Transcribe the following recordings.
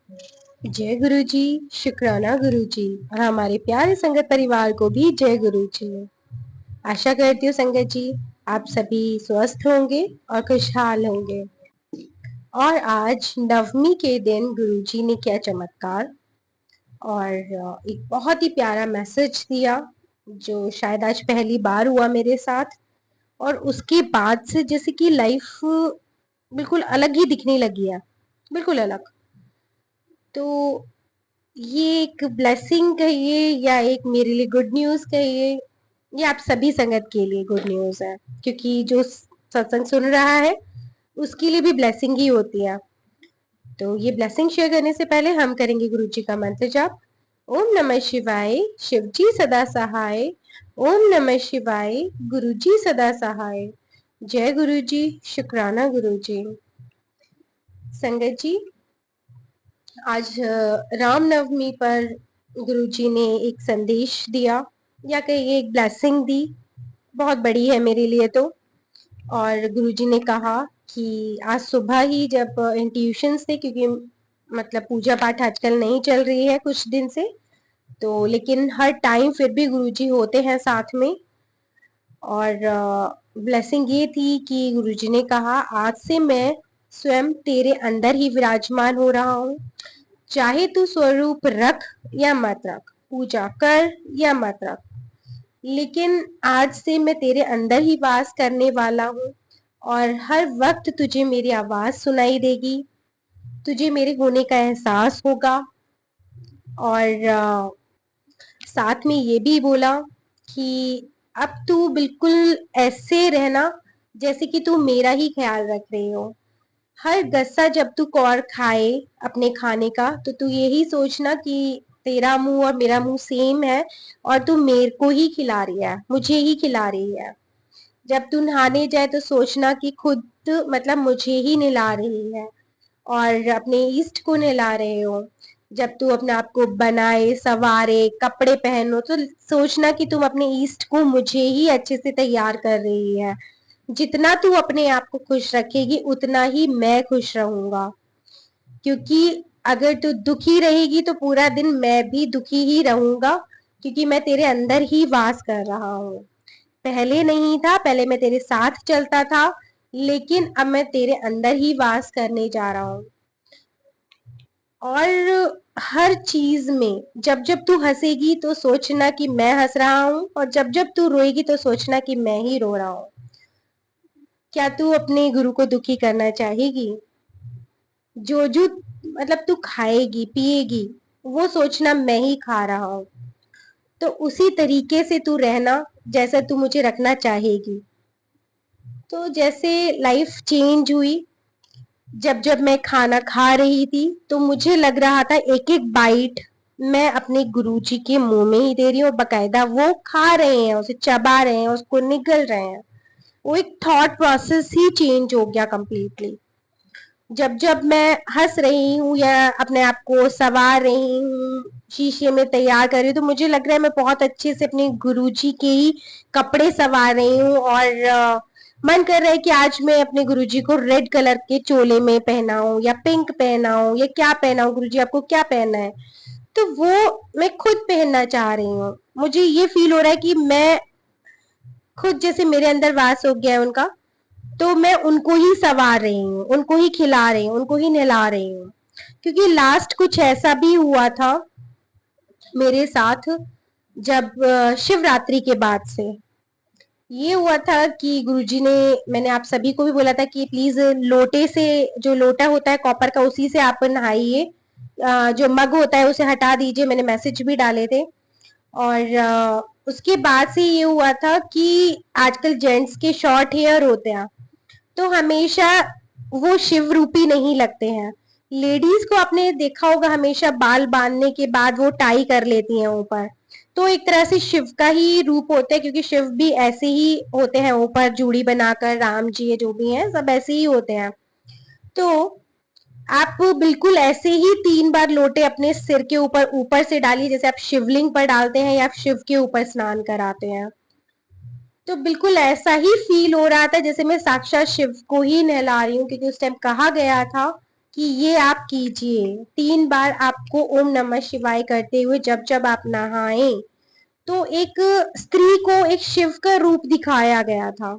जय गुरु जी। शुक्राना गुरु जी और हमारे प्यारे संगत परिवार को भी जय गुरु जी। आशा करती हूँ संगत जी आप सभी स्वस्थ होंगे और खुशहाल होंगे। और आज नवमी के दिन गुरु जी ने किया चमत्कार और एक बहुत ही प्यारा मैसेज दिया जो शायद आज पहली बार हुआ मेरे साथ। और उसके बाद से जैसे कि लाइफ बिल्कुल अलग ही दिखने लगी है, बिल्कुल अलग। तो ये एक ब्लेसिंग कहिए या एक मेरे लिए गुड न्यूज कहिए, ये आप सभी संगत के लिए गुड न्यूज है, क्योंकि जो सत्संग सुन रहा है उसके लिए भी ब्लेसिंग ही होती है। तो ये ब्लेसिंग शेयर करने से पहले हम करेंगे गुरु जी का मंत्र जाप। ओम नमः शिवाय, शिव जी सदा सहाय। ओम नमः शिवाय, गुरु जी सदा सहाय। जय गुरु जी। शुक्राना गुरु जी। संगत जी, आज रामनवमी पर गुरुजी ने एक संदेश दिया या कहिए एक ब्लेसिंग दी, बहुत बड़ी है मेरे लिए तो। और गुरुजी ने कहा कि आज सुबह ही जब इंट्यूशंस थे, क्योंकि मतलब पूजा पाठ आजकल नहीं चल रही है कुछ दिन से, तो लेकिन हर टाइम फिर भी गुरुजी होते हैं साथ में। और ब्लेसिंग ये थी कि गुरुजी ने कहा आज से मैं स्वयं तेरे अंदर ही विराजमान हो रहा हूँ। चाहे तू स्वरूप रख या मत रख, पूजा कर या मत रख, लेकिन आज से मैं तेरे अंदर ही वास करने वाला हूँ। और हर वक्त तुझे मेरी आवाज सुनाई देगी, तुझे मेरे होने का एहसास होगा। और साथ में ये भी बोला कि अब तू बिल्कुल ऐसे रहना जैसे कि तू मेरा ही ख्याल रख रही हो। हर गस्सा जब तू कौर खाए अपने खाने का, तो तू यही सोचना कि तेरा मुंह और मेरा मुंह सेम है और तू मेरे को ही खिला रही है, मुझे ही खिला रही है। जब तू नहाने जाए तो सोचना कि खुद मतलब मुझे ही नहला रही है और अपने ईस्ट को नहला रहे हो। जब तू अपने आप को बनाए सवारे कपड़े पहनो तो सोचना कि तुम अपने ईस्ट को मुझे ही अच्छे से तैयार कर रही है। जितना तू अपने आप को खुश रखेगी उतना ही मैं खुश रहूंगा, क्योंकि अगर तू दुखी रहेगी तो पूरा दिन मैं भी दुखी ही रहूंगा, क्योंकि मैं तेरे अंदर ही वास कर रहा हूँ। पहले नहीं था, पहले मैं तेरे साथ चलता था, लेकिन अब मैं तेरे अंदर ही वास करने जा रहा हूँ। और हर चीज में जब जब तू हंसेगी तो सोचना कि मैं हंस रहा हूँ, और जब जब तू रोएगी तो सोचना कि मैं ही रो रहा हूँ। क्या तू अपने गुरु को दुखी करना चाहेगी? जो जो मतलब तू खाएगी पिएगी वो सोचना मैं ही खा रहा हूँ। तो उसी तरीके से तू रहना जैसा तू मुझे रखना चाहेगी। तो जैसे लाइफ चेंज हुई, जब जब मैं खाना खा रही थी तो मुझे लग रहा था एक एक बाइट मैं अपने गुरुजी के मुंह में ही दे रही हूँ, और बकायदा वो खा रहे हैं, उसे चबा रहे हैं, उसको निगल रहे हैं। वो एक थॉट प्रोसेस ही चेंज हो गया कंप्लीटली। जब जब मैं हंस रही हूँ या अपने आप को संवार रही हूँ, शीशे में तैयार कर रही हूँ, तो मुझे लग रहा है मैं बहुत अच्छे से अपने गुरुजी के ही कपड़े संवार रही हूँ। और मन कर रहा है कि आज मैं अपने गुरुजी को रेड कलर के चोले में पहनाऊं या पिंक पहनाऊं या क्या पहनाऊं, गुरुजी आपको क्या पहनना है। तो वो मैं खुद पहनना चाह रही हूँ। मुझे ये फील हो रहा है कि मैं खुद जैसे मेरे अंदर वास हो गया है उनका, तो मैं उनको ही संवार रही हूँ, उनको ही खिला रही हूँ, उनको ही नहला रही हूँ। क्योंकि लास्ट कुछ ऐसा भी हुआ था मेरे साथ, जब शिवरात्रि के बाद से ये हुआ था कि गुरुजी ने, मैंने आप सभी को भी बोला था कि प्लीज लोटे से, जो लोटा होता है कॉपर का उसी से आप नहाइए, जो मग होता है उसे हटा दीजिए, मैंने मैसेज भी डाले थे। और उसके बाद से ये हुआ था कि आजकल जेंट्स के शॉर्ट हेयर होते हैं, तो हमेशा वो शिव रूपी नहीं लगते हैं। लेडीज को आपने देखा होगा हमेशा बाल बांधने के बाद वो टाई कर लेती हैं ऊपर, तो एक तरह से शिव का ही रूप होता है, क्योंकि शिव भी ऐसे ही होते हैं, ऊपर जूड़ी बनाकर, राम जी जो भी हैं सब ऐसे ही होते हैं। तो आप बिल्कुल ऐसे ही 3 बार लोटे अपने सिर के ऊपर ऊपर से डालिए, जैसे आप शिवलिंग पर डालते हैं या शिव के ऊपर स्नान कराते हैं। तो बिल्कुल ऐसा ही फील हो रहा था जैसे मैं साक्षात शिव को ही नहला रही हूँ, क्योंकि उस टाइम कहा गया था कि ये आप कीजिए 3 बार आपको ओम नमः शिवाय करते हुए जब जब आप नहाएं। तो एक स्त्री को एक शिव का रूप दिखाया गया था,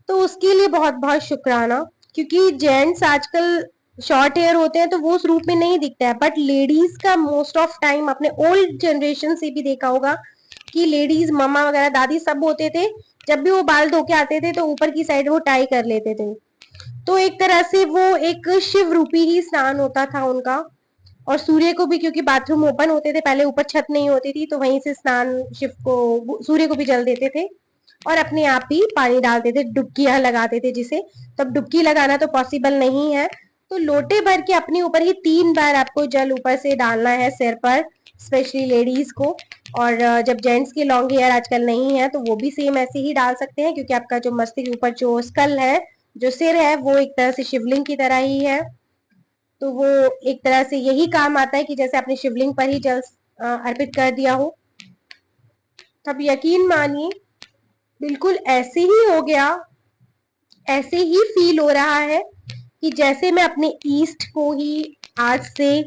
तो उसके लिए बहुत बहुत शुक्राना। क्योंकि जेंट्स आजकल शॉर्ट हेयर होते हैं तो वो उस रूप में नहीं दिखता है, बट लेडीज का मोस्ट ऑफ टाइम अपने ओल्ड जनरेशन से भी देखा होगा कि लेडीज मम्मा वगैरह दादी सब होते थे, जब भी वो बाल धो के आते थे तो ऊपर की साइड वो टाई कर लेते थे। तो एक तरह से वो एक शिव रूपी ही स्नान होता था उनका। और सूर्य को भी, क्योंकि बाथरूम ओपन होते थे पहले, ऊपर छत नहीं होती थी, तो वहीं से स्नान शिव को सूर्य को भी जल देते थे और अपने आप ही पानी डालते थे, डुबकियां लगाते थे जिसे। तब डुबकी लगाना तो पॉसिबल नहीं है, तो लोटे भर के अपने ऊपर ही 3 बार आपको जल ऊपर से डालना है सिर पर, स्पेशली लेडीज को। और जब जेंट्स के लॉन्ग हेयर आजकल नहीं है तो वो भी सेम ऐसे ही डाल सकते हैं, क्योंकि आपका जो मस्तिष्क ऊपर जो स्कल है, जो सिर है, वो एक तरह से शिवलिंग की तरह ही है। तो वो एक तरह से यही काम आता है कि जैसे आपने शिवलिंग पर ही जल अर्पित कर दिया हो। तब यकीन मानिए बिल्कुल ऐसे ही हो गया, ऐसे ही फील हो रहा है कि जैसे मैं अपने ईस्ट को ही आज से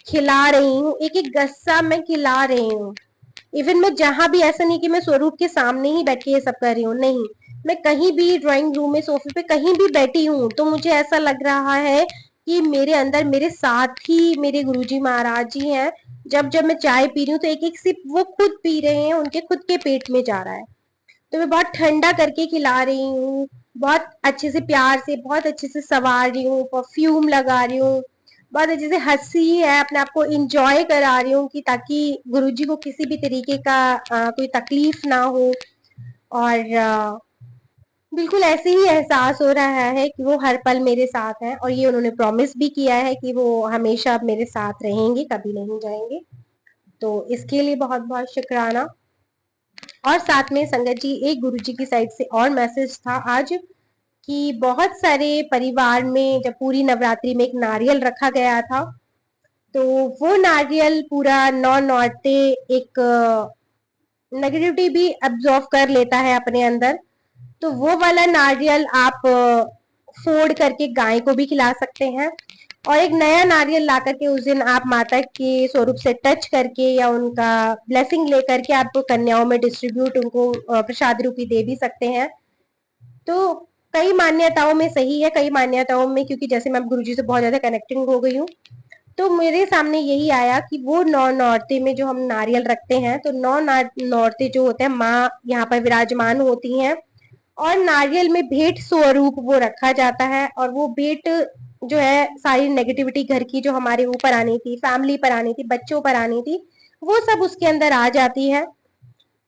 खिला रही हूँ, एक एक गस्सा मैं खिला रही हूँ। इवन मैं जहां भी, ऐसा नहीं कि मैं स्वरूप के सामने ही बैठ के ये सब कर रही हूँ, नहीं, मैं कहीं भी ड्राइंग रूम में सोफे पे कहीं भी बैठी हूँ तो मुझे ऐसा लग रहा है कि मेरे अंदर मेरे साथ ही मेरे गुरुजी महाराज जी हैं। जब जब मैं चाय पी रही हूँ तो एक एक सिप वो खुद पी रहे हैं, उनके खुद के पेट में जा रहा है। तो मैं बहुत ठंडा करके खिला रही हूँ, बहुत अच्छे से प्यार से बहुत अच्छे से सवार रही हूँ, परफ्यूम लगा रही हूँ, बहुत अच्छे से हंसी है, अपने आप को इंजॉय करा रही हूँ कि ताकि गुरुजी को किसी भी तरीके का कोई तकलीफ ना हो। और बिल्कुल ऐसे ही एहसास हो रहा है कि वो हर पल मेरे साथ हैं, और ये उन्होंने प्रॉमिस भी किया है कि वो हमेशा अब मेरे साथ रहेंगे, कभी नहीं जाएंगे। तो इसके लिए बहुत बहुत शुक्राना। और साथ में संगत जी, एक गुरुजी की साइड से और मैसेज था आज कि बहुत सारे परिवार में जब पूरी नवरात्रि में एक नारियल रखा गया था, तो वो नारियल पूरा 9 नौरते एक नेगेटिविटी भी एब्जॉर्व कर लेता है अपने अंदर। तो वो वाला नारियल आप फोड़ करके गाय को भी खिला सकते हैं, और एक नया नारियल ला करके उस दिन आप माता के स्वरूप से टच करके या उनका ब्लेसिंग लेकर के आप कन्याओं में डिस्ट्रीब्यूट, उनको प्रसाद रूपी दे भी सकते हैं। तो कई मान्यताओं में सही है, कई मान्यताओं में, क्योंकि जैसे मैं गुरुजी से बहुत ज्यादा कनेक्टिंग हो गई हूँ, तो मेरे सामने यही आया कि वो 9 नौरते में जो हम नारियल रखते हैं, तो 9 नौरते जो होते हैं माँ यहाँ पर विराजमान होती हैं, और नारियल में भेंट स्वरूप वो रखा जाता है। और वो भेंट जो है, सारी नेगेटिविटी घर की जो हमारे ऊपर आनी थी, फैमिली पर आनी थी, बच्चों पर आनी थी, वो सब उसके अंदर आ जाती है।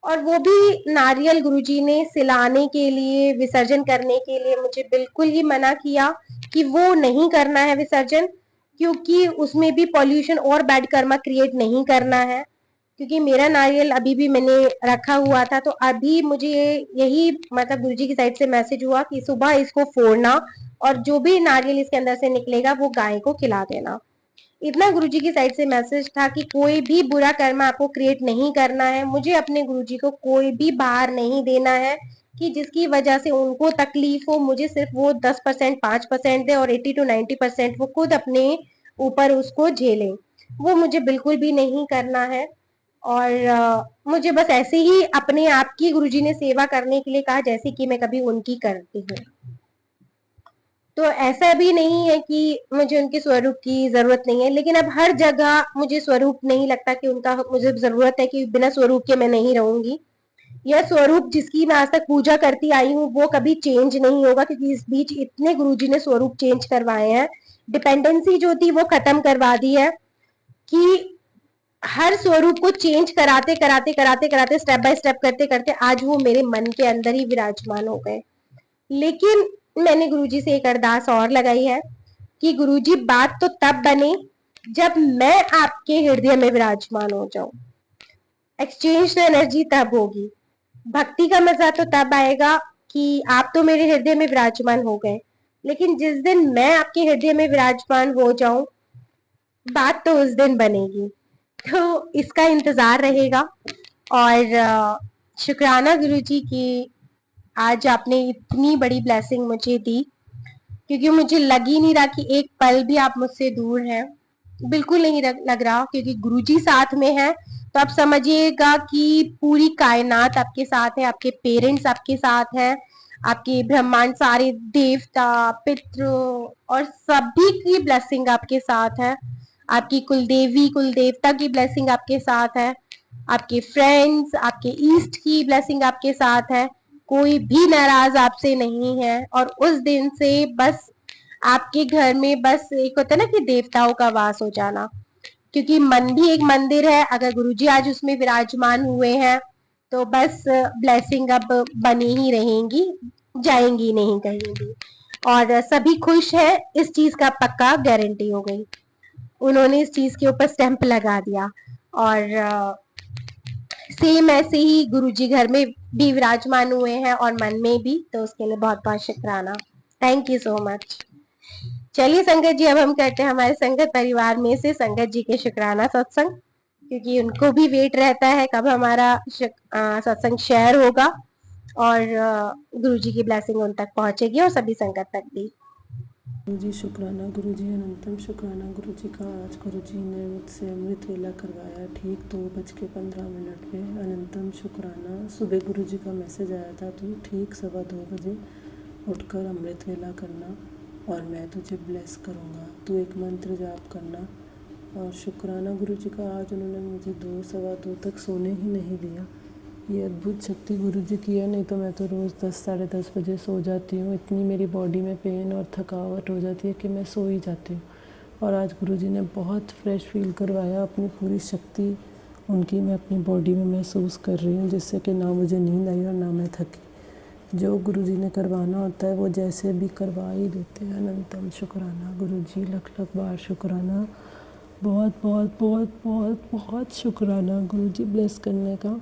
और वो भी नारियल गुरुजी ने सिलाने के लिए, विसर्जन करने के लिए मुझे बिल्कुल ही मना किया कि वो नहीं करना है विसर्जन, क्योंकि उसमें भी पॉल्यूशन और बैड कर्मा क्रिएट नहीं करना है। क्योंकि मेरा नारियल अभी भी मैंने रखा हुआ था, तो अभी मुझे यही मतलब गुरुजी की साइड से मैसेज हुआ कि सुबह इसको फोड़ना, और जो भी नारियल इसके अंदर से निकलेगा वो गाय को खिला देना। इतना गुरुजी की साइड से मैसेज था कि कोई भी बुरा कर्म आपको क्रिएट नहीं करना है, मुझे अपने गुरुजी को कोई भी बाहर नहीं देना है कि जिसकी वजह से उनको तकलीफ हो। मुझे सिर्फ वो 10% 5% दे, और 80 to 90% वो खुद अपने ऊपर उसको झेले। वो मुझे बिल्कुल भी नहीं करना है। और मुझे बस ऐसे ही अपने आप की गुरुजी ने सेवा करने के लिए कहा जैसे कि मैं कभी उनकी करती हूँ। तो ऐसा भी नहीं है कि मुझे उनके स्वरूप की जरूरत नहीं है, लेकिन अब हर जगह मुझे स्वरूप नहीं लगता कि उनका मुझे जरूरत है, कि बिना स्वरूप के मैं नहीं रहूंगी। यह स्वरूप जिसकी मैं आज तक पूजा करती आई हूँ वो कभी चेंज नहीं होगा, क्योंकि इस बीच इतने गुरुजी ने स्वरूप चेंज करवाए हैं। डिपेंडेंसी जो थी वो खत्म करवा दी है, कि हर स्वरूप को चेंज कराते कराते कराते कराते, स्टेप बाय स्टेप करते करते आज वो मेरे मन के अंदर ही विराजमान हो गए। लेकिन मैंने गुरुजी से एक अरदास और लगाई है कि गुरुजी बात तो तब बने जब मैं आपके हृदय में विराजमान हो जाऊं। एक्सचेंज एनर्जी तब होगी, भक्ति का मजा तो तब आएगा कि आप तो मेरे हृदय में विराजमान हो गए, लेकिन जिस दिन मैं आपके हृदय में विराजमान हो जाऊं, बात तो उस दिन बनेगी। तो इसका इंतजार रहेगा। और शुक्राना गुरुजी की आज आपने इतनी बड़ी ब्लेसिंग मुझे दी, क्योंकि मुझे लग ही नहीं रहा कि एक पल भी आप मुझसे दूर हैं, बिल्कुल नहीं लग रहा, क्योंकि गुरुजी साथ में है। तो आप समझिएगा कि पूरी कायनात आपके साथ है, आपके पेरेंट्स आपके साथ है, आपके ब्रह्मांड सारे देवता पितृ और सभी की ब्लेसिंग आपके साथ है, आपकी कुलदेवी कुल देवता की ब्लेसिंग आपके साथ है, आपके फ्रेंड्स आपके ईस्ट की ब्लेसिंग आपके साथ है, कोई भी नाराज आपसे नहीं है। और उस दिन से बस आपके घर में बस एक होता है ना कि देवताओं का वास हो जाना, क्योंकि मन भी एक मंदिर है, अगर गुरुजी आज उसमें विराजमान हुए हैं तो बस ब्लेसिंग अब बनी ही रहेंगी, जाएंगी नहीं कहीं भी। और सभी खुश है, इस चीज का पक्का गारंटी हो गई, उन्होंने इस चीज के ऊपर स्टैंप लगा दिया। और सेम ऐसे ही गुरुजी घर में भी विराजमान हुए हैं और मन में भी, तो उसके लिए बहुत बहुत शुक्राना। Thank you so much. चलिए संगत जी, अब हम करते हैं हमारे संगत परिवार में से संगत जी के शुक्राना सत्संग, क्योंकि उनको भी वेट रहता है कब हमारा सत्संग शेयर होगा और गुरु जी की ब्लेसिंग उन तक पहुंचेगी और सभी संगत तक भी। गुरु जी शुक्राना, गुरु जी अनंतम शुक्राना। गुरु जी का आज गुरु जी ने मुझसे अमृत वेला करवाया ठीक 2:15 पे। अनंतम शुक्राना। सुबह गुरु जी का मैसेज आया था, तो ठीक 2:15 बजे उठकर अमृत वेला करना और मैं तुझे ब्लेस करूँगा, तू एक मंत्र जाप करना। और शुक्राना गुरु जी का, आज उन्होंने मुझे 2 सवा 2 तक सोने ही नहीं दिया। ये अद्भुत शक्ति गुरु जी की है, नहीं तो मैं तो रोज़ 10 साढ़े 10 बजे सो जाती हूँ। इतनी मेरी बॉडी में पेन और थकावट हो जाती है कि मैं सो ही जाती हूँ। और आज गुरु जी ने बहुत फ्रेश फील करवाया, अपनी पूरी शक्ति उनकी मैं अपनी बॉडी में महसूस कर रही हूँ, जिससे कि ना मुझे नींद आई और ना मैं थकी। जो गुरु जी ने करवाना होता है वो जैसे भी करवा ही देते हैं। अनंतम शुक्राना गुरु जी, लख लख बार शुक्राना, बहुत बहुत बहुत बहुत बहुत शुक्राना गुरु जी ब्लेस करने का,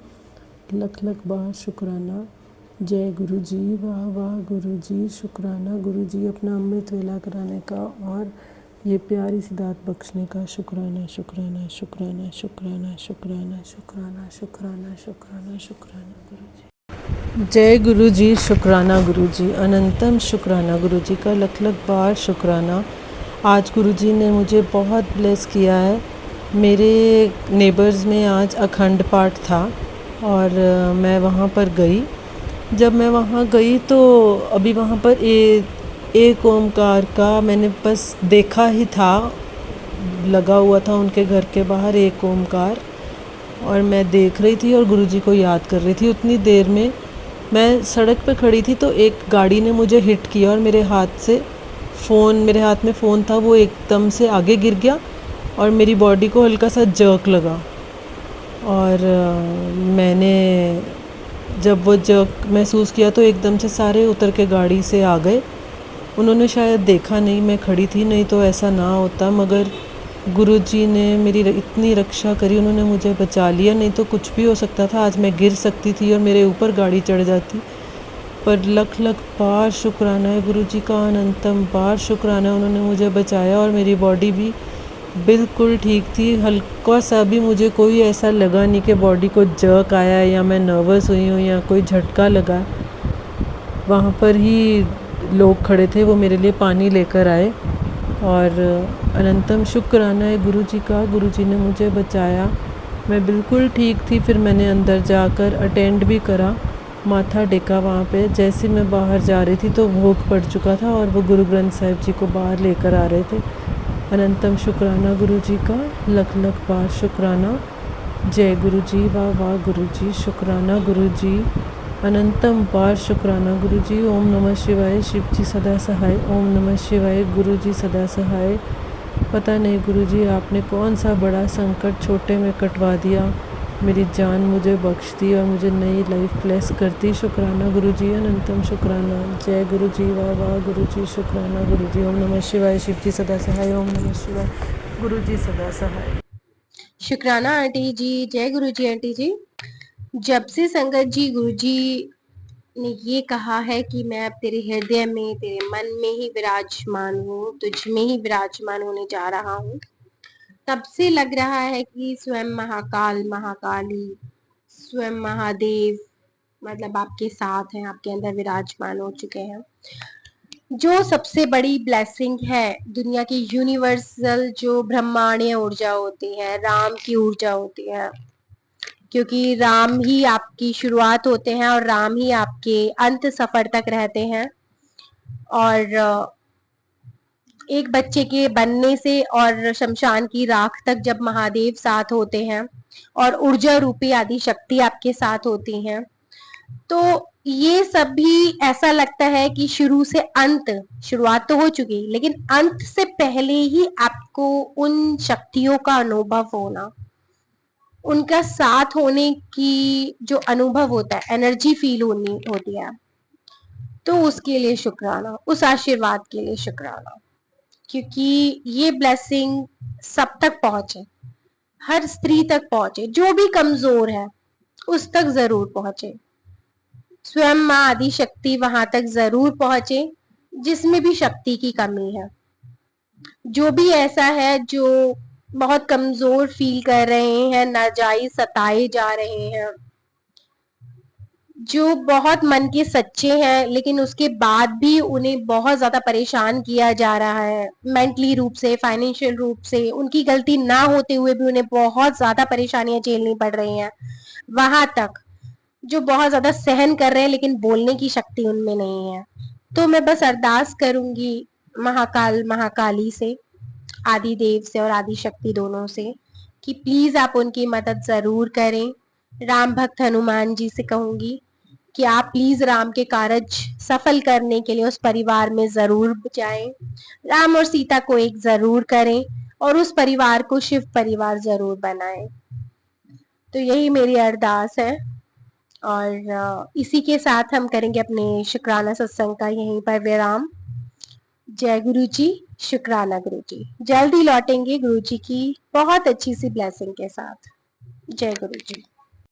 लख लख बार शुक्राना। जय गुरु जी, वाह वाह गुरु जी, शुक्राना गुरु जी अपना अमृत वेला कराने का और ये प्यारी सी दात बख्शने का। शुक्राना शुक्राना शुक्राना शुक्राना शुक्राना शुक्राना शुक्राना शुक्राना शुक्राना गुरु जी। जय गुरु जी, शुक्राना गुरु जी, अनंतम शुक्राना गुरु जी का, लख लख बार शुक्राना। आज गुरु जी ने मुझे बहुत ब्लेस किया है। मेरे नेबर्स में आज अखंड पाठ था और मैं वहाँ पर गई। जब मैं वहाँ गई तो अभी वहाँ पर एक ओमकार का मैंने बस देखा ही था, लगा हुआ था उनके घर के बाहर एक ओमकार, और मैं देख रही थी और गुरुजी को याद कर रही थी। उतनी देर में मैं सड़क पे खड़ी थी तो एक गाड़ी ने मुझे हिट किया और मेरे हाथ में फ़ोन था, वो एकदम से आगे गिर गया और मेरी बॉडी को हल्का सा जर्क लगा। और मैंने जब वो जर्क महसूस किया तो एकदम से सारे उतर के गाड़ी से आ गए। उन्होंने शायद देखा नहीं, मैं खड़ी थी, नहीं तो ऐसा ना होता। मगर गुरुजी ने मेरी इतनी रक्षा करी, उन्होंने मुझे बचा लिया, नहीं तो कुछ भी हो सकता था। आज मैं गिर सकती थी और मेरे ऊपर गाड़ी चढ़ जाती। पर लख लख बार शुक्राना है गुरुजी का, अनंतम बार शुक्राना है, उन्होंने मुझे बचाया और मेरी बॉडी भी बिल्कुल ठीक थी। हल्का सा भी मुझे कोई ऐसा लगा नहीं कि बॉडी को जर्क आया है या मैं नर्वस हुई हूँ या कोई झटका लगा। वहाँ पर ही लोग खड़े थे, वो मेरे लिए पानी लेकर आए और अनंतम शुक्राना है गुरुजी का, गुरुजी ने मुझे बचाया। मैं बिल्कुल ठीक थी। फिर मैंने अंदर जाकर अटेंड भी करा, माथा टेका वहाँ पे। जैसे मैं बाहर जा रही थी तो भोग पड़ चुका था और वो गुरु ग्रंथ साहिब जी को बाहर लेकर आ रहे थे। अनंतम शुक्राना गुरु जी का, लख लख बार शुक्राना। जय गुरु जी, वाह वाह गुरु जी, शुक्राना गुरु जी, अनंतम बार शुक्राना गुरु जी। ओम नमः शिवाय, शिव जी सदा सहाय। ओम नमः शिवाय, गुरु जी सदा सहाय। पता नहीं गुरु जी आपने कौन सा बड़ा संकट छोटे में कटवा दिया, मेरी जान मुझे बख्श दी और मुझे नई लाइफ ब्लेस करती। शुक्राना गुरु जी, अनंतम शुक्राना। जय गुरु जी, वाह वाह गुरु जी, शुक्राना गुरु जी। ओम नमः शिवाय, शिव जी सदा सहाय। ओम नमः शिवाय, गुरु जी सदा सहाय। शुक्राना आंटी जी, जय गुरु जी आंटी जी। जब से संगत जी गुरु जी ने ये कहा है कि मैं अब तेरे हृदय में तेरे मन में ही विराजमान हूँ, तुझ में ही विराजमान होने जा रहा हूँ, तब से लग रहा है कि स्वयं महाकाल महाकाली स्वयं महादेव मतलब आपके साथ हैं, आपके अंदर विराजमान हो चुके हैं। जो सबसे बड़ी ब्लेसिंग है दुनिया की, यूनिवर्सल जो ब्रह्मांडीय ऊर्जा होती है, राम की ऊर्जा होती है, क्योंकि राम ही आपकी शुरुआत होते हैं और राम ही आपके अंत सफर तक रहते हैं। और एक बच्चे के बनने से और शमशान की राख तक जब महादेव साथ होते हैं और ऊर्जा रूपी आदि शक्ति आपके साथ होती हैं, तो ये सब भी ऐसा लगता है कि शुरू से अंत, शुरुआत तो हो चुकी लेकिन अंत से पहले ही आपको उन शक्तियों का अनुभव होना, उनका साथ होने की जो अनुभव होता है, एनर्जी फील होनी होती है, तो उसके लिए शुक्राना, उस आशीर्वाद के लिए शुक्राना, क्योंकि ये ब्लेसिंग सब तक पहुंचे, हर स्त्री तक पहुंचे, जो भी कमजोर है उस तक जरूर पहुंचे, स्वयं माँ आदि शक्ति वहां तक जरूर पहुंचे जिसमें भी शक्ति की कमी है। जो भी ऐसा है जो बहुत कमजोर फील कर रहे हैं, नाजायज सताए जा रहे हैं, जो बहुत मन के सच्चे हैं लेकिन उसके बाद भी उन्हें बहुत ज्यादा परेशान किया जा रहा है, मेंटली रूप से, फाइनेंशियल रूप से, उनकी गलती ना होते हुए भी उन्हें बहुत ज्यादा परेशानियां झेलनी पड़ रही हैं, वहां तक जो बहुत ज्यादा सहन कर रहे हैं लेकिन बोलने की शक्ति उनमें नहीं है, तो मैं बस अरदास करूंगी महाकाल महाकाली से, आदि देव से और आदि शक्ति दोनों से, कि प्लीज आप उनकी मदद जरूर करें। राम भक्त हनुमान जी से कहूंगी कि आप प्लीज राम के कार्य सफल करने के लिए उस परिवार में जरूर जाएं, राम और सीता को एक जरूर करें और उस परिवार को शिव परिवार जरूर बनाएं। तो यही मेरी अरदास है और इसी के साथ हम करेंगे अपने शुक्राना सत्संग का यहीं पर विराम। जय गुरु जी, शुक्राना गुरु जी। जल्दी लौटेंगे गुरु जी की बहुत अच्छी सी ब्लेसिंग के साथ। जय गुरु जी।